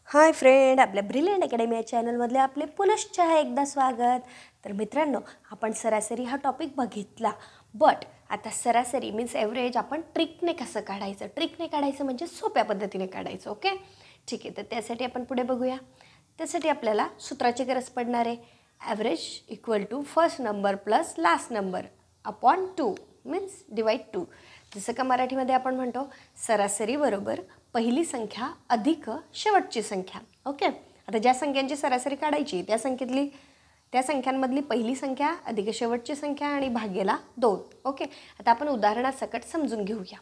Hi friend, आपल्या brilliant academy या चॅनलमधले आपले पुनश्च एकदा स्वागत. तर मित्रांनो, आपण सरासरी हा टॉपिक बघितला, बट आता सरासरी मीन्स ॲव्हरेज आपण ट्रिकने कसं काढायचं. ट्रिकने काढायचं म्हणजे सोप्या पद्धतीने काढायचं. ओके, ठीक आहे. तर त्यासाठी आपण पुढे बघूया. त्यासाठी आपल्याला सूत्राची गरज पडणार आहे. Average equal to first number plus last number upon 2 means divide 2. जसं का मराठीमध्ये आपण म्हणतो सरासरी बरोबर पहिली संख्या अधिक शेवटची संख्या. ओके, आता ज्या संख्यांची सरासरी काढायची त्या संख्यांमधली पहिली संख्या अधिक शेवटची संख्या आणि भागेला 2. ओके, आता आपण उदाहरणासकट समजून घेऊया.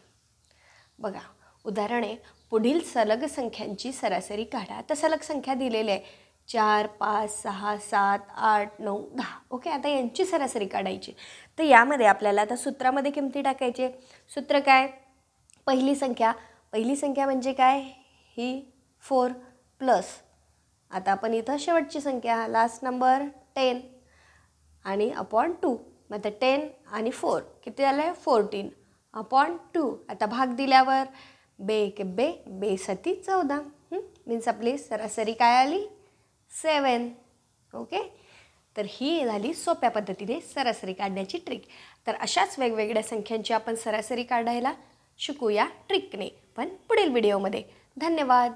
बघा, उदाहरण आहे, पुढील सलग संख्यांची सरासरी काढा. तर सलग संख्या दिलेली आहे 4, 5, 6, 7, 8, 9, 10. ओके, आता यांची सरासरी काढायची. तर यामध्ये आपल्याला आता सूत्रामध्ये किमती टाकायचे. सूत्र काय? पहिली संख्या म्हणजे काय? ही 4 प्लस आता आपण इथं शेवटची संख्या लास्ट नंबर 10 आणि अपॉन 2. मग आता 10 आणि 4 किती झालं आहे? 14 अपॉन 2. आता भाग दिल्यावर बे सती 14 मीन्स आपली सरासरी काय आली? 7. ओके, तर ही झाली सोप्या पद्धतीने सरासरी काढण्याची ट्रिक. तर अशाच वेगवेगळ्या संख्यांची आपण सरासरी काढायला शिकूया ट्रिकने, पण पुढील व्हिडिओमध्ये. धन्यवाद.